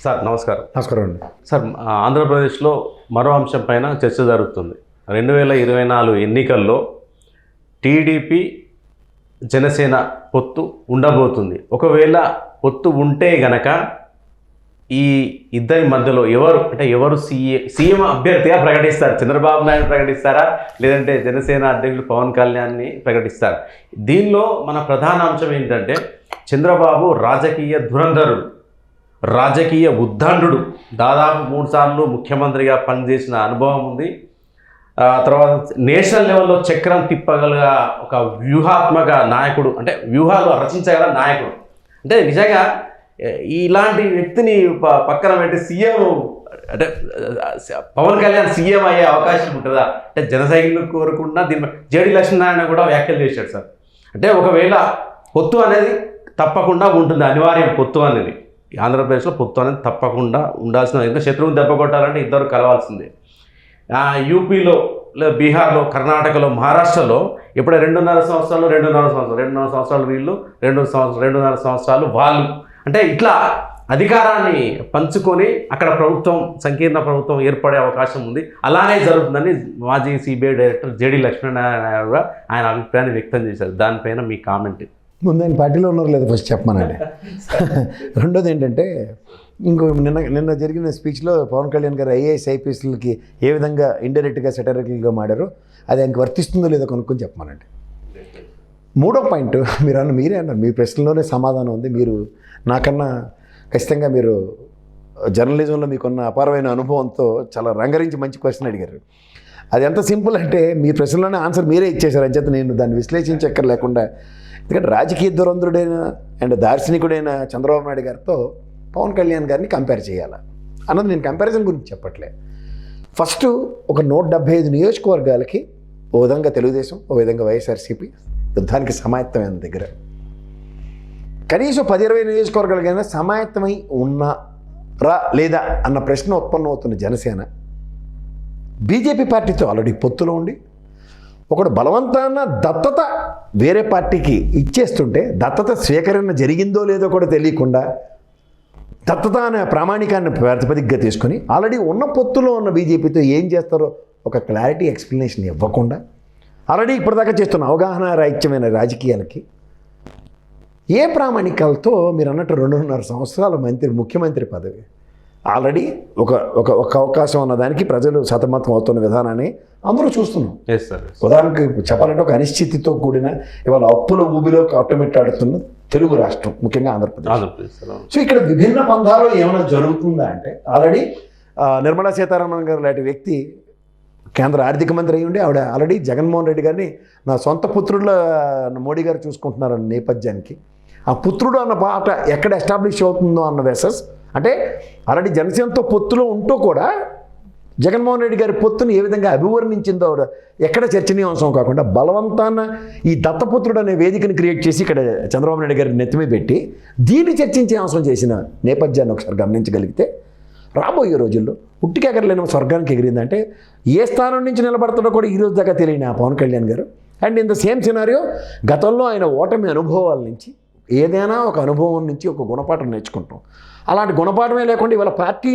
Sir నమస్కారం. నమస్కారం అండి. సార్ ఆంధ్రప్రదేశ్లో మరో అంశం పైన చర్చ జరుగుతుంది. 2024 ఎన్నికల్లో టీడీపీ జనసేన పొత్తు ఉండబోతుంది. ఒకవేళ పొత్తు ఉంటే గనక ఈ ఇద్దరి మధ్యలో ఎవరు సీఎం అభ్యర్థిగా ప్రకటిస్తారు? చంద్రబాబు నాయుడు ప్రకటిస్తారా, లేదంటే జనసేన అధ్యక్షుడు పవన్ కళ్యాణ్ని ప్రకటిస్తారా? దీనిలో మన ప్రధాన అంశం ఏంటంటే చంద్రబాబు రాజకీయ ధురంధరుడు, రాజకీయ ఉద్దండుడు. దాదాపు 3 సార్లు ముఖ్యమంత్రిగా పనిచేసిన అనుభవం ఉంది. తర్వాత నేషనల్ లెవెల్లో చక్రం తిప్పగల ఒక వ్యూహాత్మక నాయకుడు, అంటే వ్యూహాలు రచించగల నాయకుడు. అంటే నిజంగా ఇలాంటి వ్యక్తిని పక్కన పెట్టి సీఎం అంటే పవన్ కళ్యాణ్ సీఎం అయ్యే అవకాశం ఉంటుందా? అంటే జన సైనికులు కోరుకున్నా దీని జేడి లక్ష్మీనారాయణ కూడా వ్యాఖ్యలు చేశాడు సార్. అంటే ఒకవేళ పొత్తు అనేది తప్పకుండా ఉంటుంది, అనివార్యం పొత్తు అనేది. ఆంధ్రప్రదేశ్లో పొత్తు అనేది తప్పకుండా ఉండాల్సిన, ఎందుకంటే శత్రువుని దెబ్బ కొట్టాలంటే ఇద్దరు కలవాల్సిందే. యూపీలో లేదా బీహార్లో, కర్ణాటకలో, మహారాష్ట్రలో ఇప్పుడు 2.5 సంవత్సరాలు వీళ్ళు, 2.5 సంవత్సరాలు వాళ్ళు. అంటే ఇట్లా అధికారాన్ని పంచుకొని అక్కడ ప్రభుత్వం, సంకీర్ణ ప్రభుత్వం ఏర్పడే అవకాశం ఉంది. అలానే జరుగుతుందని మాజీ సిబిఐ డైరెక్టర్ జేడి లక్ష్మీనారాయణ కూడా ఆయన అభిప్రాయాన్ని వ్యక్తం చేశారు. దానిపైన మీ కామెంట్. ముందు ఆయన పార్టీలో ఉన్నారు లేదా ఫస్ట్ చెప్పమనండి. రెండోది ఏంటంటే, నిన్న జరిగిన స్పీచ్లో పవన్ కళ్యాణ్ గారు ఐఏఎస్ ఐపీఎస్లకి ఏ విధంగా ఇండైరెక్ట్గా సెటరికల్గా మాడారో అది ఆయనకి వర్తిస్తుందో లేదో కొనుక్కొని చెప్పమనండి. మూడో పాయింట్ మీరే అన్నారు, మీ ప్రశ్నలోనే సమాధానం ఉంది. మీరు నాకన్నా ఖచ్చితంగా మీరు జర్నలిజంలో మీకున్న అపారమైన అనుభవంతో చాలా రంగరించి మంచి క్వశ్చన్ అడిగారు. అది ఎంత సింపుల్ అంటే మీ ప్రశ్నలోనే ఆన్సర్ మీరే ఇచ్చేశారు. అంచేత నేను దాన్ని విశ్లేషించక్కర్ లేకుండా, ఎందుకంటే రాజకీయ దురంధుడైన అండ్ దార్శనికుడైన చంద్రబాబు నాయుడు గారితో పవన్ కళ్యాణ్ గారిని కంపేర్ చేయాలా అన్నది నేను కంపారిజన్ గురించి చెప్పట్లే. ఫస్ట్ ఒక 175 నియోజకవర్గాలకి ఓ విధంగా తెలుగుదేశం, ఓ విధంగా వైఎస్ఆర్సీపీ యుద్ధానికి సమాయత్తమైన దగ్గర, కనీసం 10-20 నియోజకవర్గాలకైనా సమాయత్తమై ఉన్నారా లేదా అన్న ప్రశ్న ఉత్పన్నమవుతున్న జనసేన బీజేపీ పార్టీతో ఆల్రెడీ పొత్తులో ఉండి ఒకడు బలవంతాన దత్తత వేరే పార్టీకి ఇచ్చేస్తుంటే దత్తత స్వీకరణ జరిగిందో లేదో కూడా తెలియకుండా దత్తత అనే ప్రామాణికాన్ని ప్రాతిపదికగా తీసుకొని ఆల్రెడీ ఉన్న పొత్తులో ఉన్న బీజేపీతో ఏం చేస్తారో ఒక క్లారిటీ ఎక్స్ప్లెనేషన్ ఇవ్వకుండా ఆల్రెడీ ఇప్పటిదాకా చేస్తున్న అవగాహన రాహిత్యమైన రాజకీయాలకి ఏ ప్రామాణికాలతో మీరు అన్నట్టు 2.5 సంవత్సరాల ముఖ్యమంత్రి పదవి ఆల్రెడీ ఒక అవకాశం ఉన్నదానికి ప్రజలు సతమతం అవుతున్న విధానాన్ని అందరూ చూస్తున్నాం. ఉదాహరణకి చెప్పాలంటే ఒక అనిశ్చితితో కూడిన ఇవాళ అప్పుల ఊబిలో కొట్టమిట్టాడుతున్న తెలుగు రాష్ట్రం, ముఖ్యంగా ఆంధ్రప్రదేశ్. సో ఇక్కడ విభిన్న పంథాలు ఏమైనా జరుగుతుందా అంటే, ఆల్రెడీ నిర్మలా సీతారామన్ గారు లాంటి వ్యక్తి కేంద్ర ఆర్థిక మంత్రి అయ్యి ఉండి ఆవిడ ఆల్రెడీ జగన్మోహన్ రెడ్డి గారిని నా సొంత పుత్రుల మోడీ గారు చూసుకుంటున్నారన్న నేపథ్యానికి ఆ పుత్రుడు అన్న పాట ఎక్కడ ఎస్టాబ్లిష్ అవుతుందో అన్న వెసెస్, అంటే ఆల్రెడీ జనసేనతో పొత్తులో ఉంటూ కూడా జగన్మోహన్ రెడ్డి గారి పొత్తుని ఏ విధంగా అభివర్ణించిందో ఎక్కడ చర్చనీయాంశం కాకుండా బలవంతాన ఈ దత్తపుత్రుడు అనే వేదికను క్రియేట్ చేసి ఇక్కడ చంద్రబాబు నాయుడు గారిని నెత్తిమీ పెట్టి దీన్ని చర్చించే అంశం చేసిన నేపథ్యాన్ని ఒకసారి గమనించగలిగితే రాబోయే రోజుల్లో ఉట్టికెగరలేని స్వర్గానికి ఎగిరిందంటే ఏ స్థానం నుంచి నిలబడతాడో కూడా ఈరోజు దాకా తెలియని ఆ పవన్ కళ్యాణ్ గారు. And in the same scenario గతంలో ఆయన ఓటమి అనుభవాల నుంచి ఏదైనా ఒక అనుభవం నుంచి ఒక గుణపాఠం నేర్చుకుంటాం. అలాంటి గుణపాఠమే లేకుండా ఇవాళ పార్టీ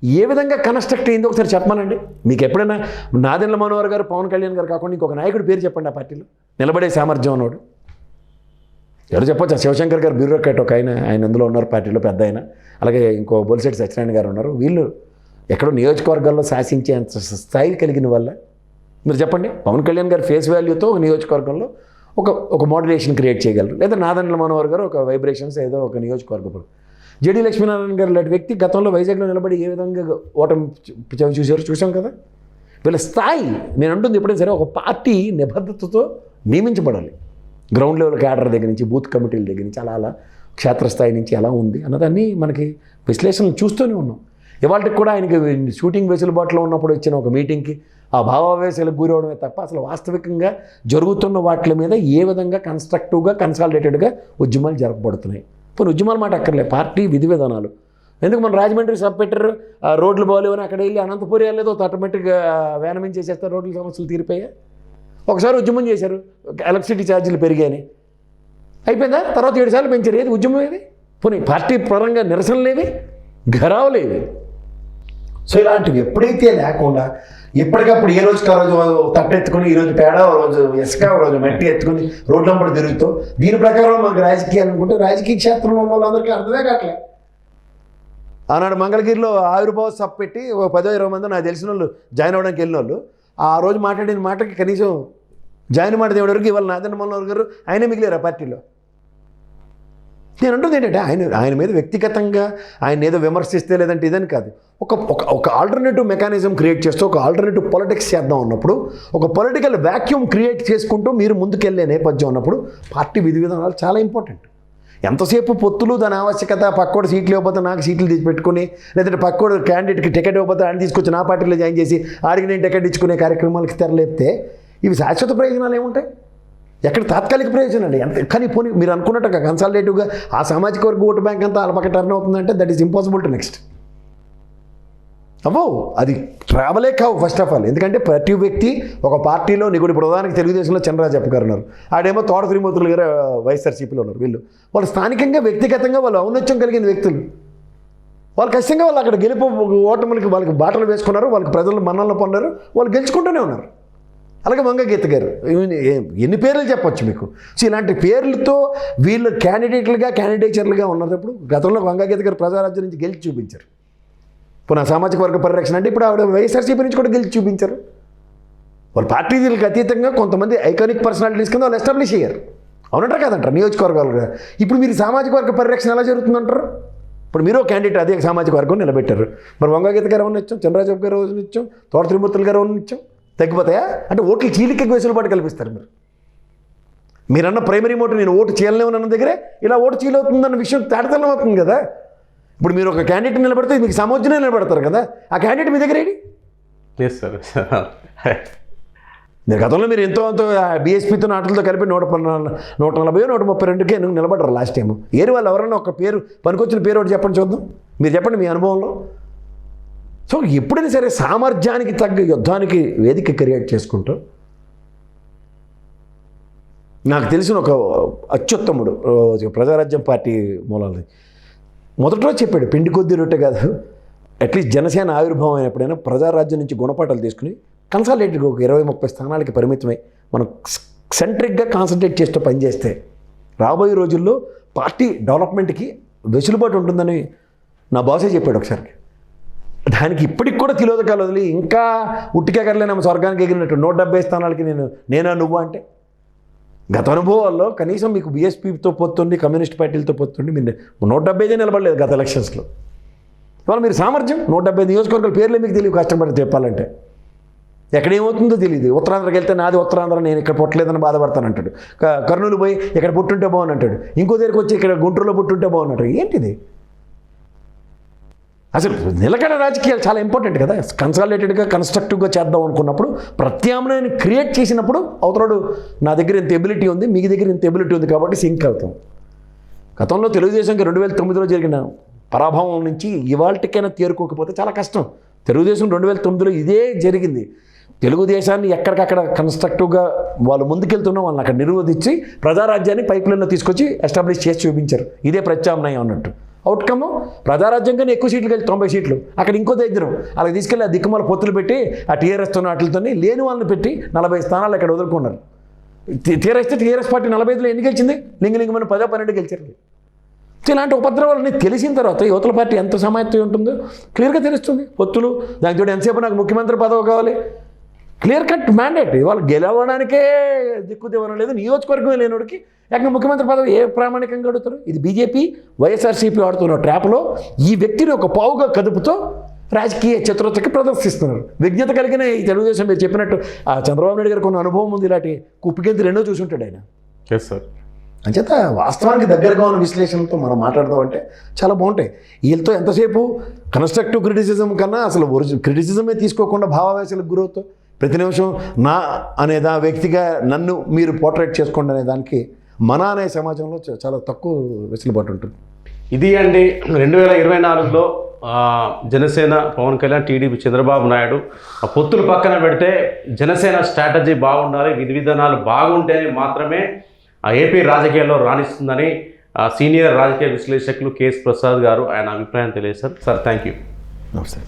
ఏ విధంగా కన్స్ట్రక్ట్ అయిందో ఒకసారి చెప్పమనండి. మీకు ఎప్పుడైనా నాదెండ్ల మనోహర్ గారు, పవన్ కళ్యాణ్ గారు కాకుండా ఇంకొక నాయకుడు పేరు చెప్పండి ఆ పార్టీలో నిలబడే సామర్థ్యం అన్నాడు. ఎవరు చెప్పొచ్చు? శివశంకర్ గారు బ్యూరోక్రాట్ ఒక ఆయన అందులో ఉన్నారు పార్టీలో పెద్ద ఆయన. అలాగే ఇంకో బొలిశెట్టి సత్యనారాయణ గారు ఉన్నారు. వీళ్ళు ఎక్కడో నియోజకవర్గాల్లో శాసించే అంత స్థాయి కలిగిన వల్ల మీరు చెప్పండి. పవన్ కళ్యాణ్ గారు ఫేస్ వాల్యూతో నియోజకవర్గంలో ఒక మోడ్యులేషన్ క్రియేట్ చేయగలరు, లేదా నాదెండ్ల మనోహర్ గారు ఒక వైబ్రేషన్స్ ఏదో ఒక నియోజకవర్గం. జేడి లక్ష్మీనారాయణ గారు లాంటి వ్యక్తి గతంలో వైజాగ్లో నిలబడి ఏ విధంగా ఓటమి చూసాం కదా. వీళ్ళ స్థాయి నేను అంటుంది ఎప్పుడైనా సరే ఒక పార్టీ నిబద్ధతతో నియమించబడాలి. గ్రౌండ్ లెవెల్ క్యాడర్ దగ్గర నుంచి, బూత్ కమిటీల దగ్గర నుంచి అలా క్షేత్రస్థాయి నుంచి ఎలా ఉంది అన్నదాన్ని మనకి విశ్లేషణలు చూస్తూనే ఉన్నాం. ఇవాళకి కూడా ఆయనకి షూటింగ్ వెసులుబాటులో ఉన్నప్పుడు వచ్చిన ఒక మీటింగ్కి ఆ భావావేశాలకు గురవడమే తప్ప అసలు వాస్తవికంగా జరుగుతున్న వాటి మీద ఏ విధంగా కన్స్ట్రక్టివ్గా కన్సాలిడేటెడ్గా ఉద్యమాలు జరగబడుతున్నాయి. కొన్ని ఉద్యమాల మాట అక్కర్లే, పార్టీ విధి విధానాలు. ఎందుకు మన రాజమండ్రి సబ్ పెట్టారు, రోడ్లు బాగోలేవని అక్కడ వెళ్ళి అనంతపురి వెళ్ళేదో ఆటోమేటిక్గా వ్యానమేం చేసేస్తారు, రోడ్ల సమస్యలు తీరిపోయాయి. ఒకసారి ఉద్యమం చేశారు, ఎలక్ట్రిసిటీ ఛార్జీలు పెరిగాయని, అయిపోయిందా? తర్వాత 7 సార్లు పెంచారు. ఏది ఉద్యమం? ఏది పోనీ పార్టీ పరంగా నిరసనలేవి? ఘరావులేవి. సో ఇలాంటివి ఎప్పుడైతే లేకుండా ఎప్పటికప్పుడు ఏ రోజుకి ఆ రోజు తట్టెత్తుకుని ఈరోజు పేడ, ఓ రోజు ఇసుక, ఓ రోజు మట్టి ఎత్తుకుని రోడ్లంపడి తిరుగుతూ దీని ప్రకారం మాకు రాజకీయాలు అనుకుంటే రాజకీయ క్షేత్రంలో ఉన్న వాళ్ళందరికీ అర్థమే కావట్లేదు. ఆనాడు మంగళగిరిలో ఆవిర్భావ సభ పెట్టి ఒక 10-20 మంది నాకు తెలిసిన వాళ్ళు జాయిన్ అవ్వడానికి వెళ్ళిన వాళ్ళు ఆ రోజు మాట్లాడిన మాటకి కనీసం జాయిన్ మాట దేవుడి వరకు ఇవాళ నాదన్న మనోహర్ గారు ఆయనే మిగిలేరు ఆ పార్టీలో. నేను అంటుంది ఏంటంటే ఆయన మీద వ్యక్తిగతంగా ఆయన ఏదో విమర్శిస్తే లేదంటే ఇదని కాదు, ఒక ఆల్టర్నేటివ్ మెకానిజం క్రియేట్ చేస్తూ ఒక ఆల్టర్నేటివ్ పొలిటిక్స్ చేద్దాం ఉన్నప్పుడు ఒక పొలిటికల్ వ్యాక్యూమ్ క్రియేట్ చేసుకుంటూ మీరు ముందుకెళ్ళే నేపథ్యం ఉన్నప్పుడు పార్టీ విధి విధానాలు చాలా ఇంపార్టెంట్. ఎంతసేపు పొత్తులు దాని ఆవశ్యకత, పక్కోడు సీట్లు ఇవ్వకపోతే నాకు సీట్లు తీసి పెట్టుకుని, లేదంటే పక్కోడు క్యాండిడేట్కి టికెట్ ఇవ్వకపోతే ఆయన తీసుకొచ్చి నా పార్టీలో జాయిన్ చేసి ఆడికి నేను టికెట్ ఇచ్చుకునే కార్యక్రమాలకు తెరలేపితే ఇవి శాశ్వత ప్రయోజనాలు ఏముంటాయి? ఎక్కడ తాత్కాలిక ప్రయోజనాలు ఎంత కానీ పోనీ మీరు అనుకున్నట్టుగా కన్సాలిడేటివ్గా ఆ సామాజిక వర్గ ఓటు బ్యాంక్ అంతా అలపక్క టర్న్ అవుతుందంటే that is impossible to next. అది ట్రావెలే కావు ఫస్ట్ ఆఫ్ ఆల్. ఎందుకంటే ప్రతి వ్యక్తి ఒక పార్టీలో నీకు ఇప్పుడు ఉదాహరణకి తెలుగుదేశంలో చంద్రరాజప్ప గారు ఉన్నారు, ఆడేమో తోట శ్రీమూర్తులు గారు వైఎస్ఆర్సీపీలో ఉన్నారు. వాళ్ళు స్థానికంగా వ్యక్తిగతంగా వాళ్ళు ఔన్నత్యం కలిగిన వ్యక్తులు. వాళ్ళు ఖచ్చితంగా వాళ్ళు అక్కడ గెలుపు ఓటములకి వాళ్ళకి బాటలు వేసుకున్నారు, వాళ్ళకి ప్రజలు మన్నలను పొందారు, వాళ్ళు గెలుచుకుంటూనే ఉన్నారు. అలాగే వంగగీత గారు ఎన్ని పేర్లు చెప్పొచ్చు మీకు. సో ఇలాంటి పేర్లతో వీళ్ళు క్యాండిడేచర్లుగా ఉన్నప్పుడు గతంలో వంగగీత గారు ప్రజారాజ్యం నుంచి గెలిచి చూపించారు. ఇప్పుడు నా సామాజిక వర్గ పరిరక్షణ అంటే ఇప్పుడు ఆవిడ వైఎస్ఆర్సీపీ నుంచి కూడా గెలిచి చూపించారు. వాళ్ళు పార్టీలకు అతీతంగా కొంతమంది ఐకానిక్ పర్సనాలిటీస్ కింద వాళ్ళు ఎస్టాబ్లిష్ అయ్యారు. అవునంటారు కదంటారు నియోజకవర్గాలు. ఇప్పుడు మీరు సామాజిక వర్గ పరిరక్షణ ఎలా జరుగుతుందంటారు? ఇప్పుడు మీరు క్యాండిడేట్ అదే సామాజిక వర్గం నిలబెట్టారు. మరి వంగగీత గారు ఎవరిని ఇచ్చాం, చంద్రరాజప్ప గారు ఎవరిని ఇచ్చాం, తోట త్రిమూర్తులు గారు ఎవరిని ఇచ్చాం? తగ్గిపోతాయా? అంటే ఓట్లు చీలికకి వెసులుబాటు కల్పిస్తారు. మీరన్న ప్రైమరీ ఓటు నేను ఓటు చేయలేమన్న దగ్గరే ఇలా ఓటు చీలవుతుందన్న విషయం తేటతెల్లం అవుతుంది కదా. ఇప్పుడు మీరు ఒక క్యాండిడేట్ నిలబడితే మీకు సమోజ్జనే నిలబడతారు కదా, ఆ క్యాండిడేట్ మీ దగ్గర ఏంటి? మీరు గతంలో మీరు ఎంతో బీఎస్పీతో నాటులతో కలిపి 140-132కే ఎందుకు నిలబడరు లాస్ట్ టైం? ఏరు వాళ్ళు ఎవరన్నా ఒక పేరు పనికొచ్చిన పేరు ఒకటి చెప్పండి చూద్దాం. మీరు చెప్పండి మీ అనుభవంలో. సో ఎప్పుడైనా సరే సామర్థ్యానికి తగ్గ యుద్ధానికి వేదిక క్రియేట్ చేసుకుంటూ నాకు తెలిసిన ఒక అత్యుత్తముడు ప్రజారాజ్యం పార్టీ మూలాలు మొదట్లో చెప్పాడు, పిండి కొద్ది రొట్టె కాదు, అట్లీస్ట్ జనసేన ఆవిర్భావం అయినప్పుడైనా ప్రజారాజ్యం నుంచి గుణపాఠాలు తీసుకుని కన్సాలిడేటెడ్గా ఒక 20-30 స్థానాలకి పరిమితమై మనం సెంట్రిక్గా కాన్సన్ట్రేట్ చేస్తూ పనిచేస్తే రాబోయే రోజుల్లో పార్టీ డెవలప్మెంట్కి వెసులుబాటు ఉంటుందని నా బాసే చెప్పాడు ఒకసారి. దానికి ఇప్పటికి కూడా తిలోదకాలు వదిలి ఇంకా ఉట్టికెగరలేనమ్మ స్వర్గానికి ఎగిరినట్టు 170 స్థానాలకి నేనా నువ్వు అంటే గత అనుభవాల్లో కనీసం మీకు బీఎస్పీతో పొత్తుండి కమ్యూనిస్ట్ పార్టీలతో పొత్తుండి మీరు 170 నిలబడలేదు గత ఎలక్షన్స్లో. ఇవాళ మీరు సామర్థ్యం 170 నియోజకవర్గాల పేర్లే మీకు తెలియదు కష్టపడి చెప్పాలంటే. ఎక్కడేమవుతుందో తెలియదు. ఉత్తరాంధ్రకి వెళ్తే నాది ఉత్తరాంధ్ర, నేను ఇక్కడ పుట్టలేదని బాధపడతాను అంటాడు. కర్నూలు పోయి ఇక్కడ పుట్టుంటే బాగుంది అంటాడు. ఇంకో దగ్గరికి వచ్చి ఇక్కడ గుంటూరులో పుట్టుంటే బాగుంటాడు. ఏంటిది అసలు? నిలకడ రాజకీయాలు చాలా ఇంపార్టెంట్ కదా. కన్సాలిడేటెడ్గా కన్స్ట్రక్టివ్గా చేద్దాం అనుకున్నప్పుడు ప్రత్యామ్నాయాన్ని క్రియేట్ చేసినప్పుడు అవతరాడు నా దగ్గర ఇంత ఎబిలిటీ ఉంది, మీ దగ్గర ఇంత ఎబిలిటీ ఉంది కాబట్టి సింక్ అవుతాం. గతంలో తెలుగుదేశంకి 2009లో జరిగిన పరాభవం నుంచి ఇవాళకైనా తేరుకోకపోతే చాలా కష్టం. తెలుగుదేశం 2009లో ఇదే జరిగింది. తెలుగుదేశాన్ని ఎక్కడికక్కడ కన్స్ట్రక్టివ్గా వాళ్ళు ముందుకెళ్తున్నా వాళ్ళని అక్కడ నిరోధించి ప్రజారాజ్యాన్ని పైపులైన్లో తీసుకొచ్చి ఎస్టాబ్లిష్ చేసి చూపించారు. ఇదే ప్రత్యామ్నాయం అన్నట్టు. అవుట్కమ్ ప్రజారాజ్యంగానే ఎక్కువ సీట్లు కలిసి 90 సీట్లు. అక్కడ ఇంకో దగ్గర అలాగే తీసుకెళ్ళి ఆ దిక్కుమాల పొత్తులు పెట్టి ఆ టీఆర్ఎస్తో వాటితో లేని వాళ్ళని పెట్టి 40 స్థానాలు ఇక్కడ వదులుకున్నారు. టీఆర్ఎస్ పార్టీ 45లో ఎన్ని గెలిచింది? లింగలింగమని 10-12 గెలిచారు. ఇలాంటి ఉపద్రవాలని తెలిసిన తర్వాత యువతల పార్టీ ఎంత సమాయత్తం ఉంటుందో క్లియర్గా తెలుస్తుంది. పొత్తులు దానికి తోడు ఎంతసేపు నాకు ముఖ్యమంత్రి పదవి కావాలి, క్లియర్ కట్ మ్యాండేట్. ఇవాళ గెలవడానికే దిక్కుదేవనం లేదు, నియోజకవర్గమే లేనివాడికి ఏకంగా ముఖ్యమంత్రి పదవి ఏ ప్రామాణికంగా అడుగుతారు? ఇది బీజేపీ వైఎస్ఆర్సీపీ ఆడుతున్న ట్రాప్లో ఈ వ్యక్తిని ఒక పావుగా కదుపుతో రాజకీయ చతురతకి ప్రదర్శిస్తున్నారు. విజ్ఞత కలిగిన ఈ తెలుగుదేశం మీరు చెప్పినట్టు ఆ చంద్రబాబు నాయుడు గారు కొన్ని అనుభవం ఉంది, ఇలాంటి కుప్పికెంతి రెండో చూసి ఉంటాడు ఆయన. Yes sir. అంచేత వాస్తవానికి దగ్గరగా ఉన్న విశ్లేషణతో మనం మాట్లాడదామంటే చాలా బాగుంటాయి. వీళ్ళతో ఎంతసేపు కన్స్ట్రక్టివ్ క్రిటిసిజం కన్నా అసలు క్రిటిసిజమే తీసుకోకుండా భావావేశాలకు గురవుతూ ప్రతి నిమిషం నా అనేదా వ్యక్తిగా నన్ను మీరు పోర్ట్రేట్ చేసుకోండి అనే దానికి మన అనే సమాజంలో చాలా తక్కువ వెసులుబాటు ఉంటుంది. ఇది అండి 2024లో జనసేన పవన్ కళ్యాణ్, టీడీపీ చంద్రబాబు నాయుడు ఆ పొత్తులు పక్కన పెడితే జనసేన స్ట్రాటజీ బాగుండాలి, విధి విధానాలు బాగుంటేనే మాత్రమే ఆ ఏపీ రాజకీయాల్లో రాణిస్తుందని సీనియర్ రాజకీయ విశ్లేషకులు కేఎస్ ప్రసాద్ గారు ఆయన అభిప్రాయం తెలియజేశారు. Sir thank you. నమస్తే.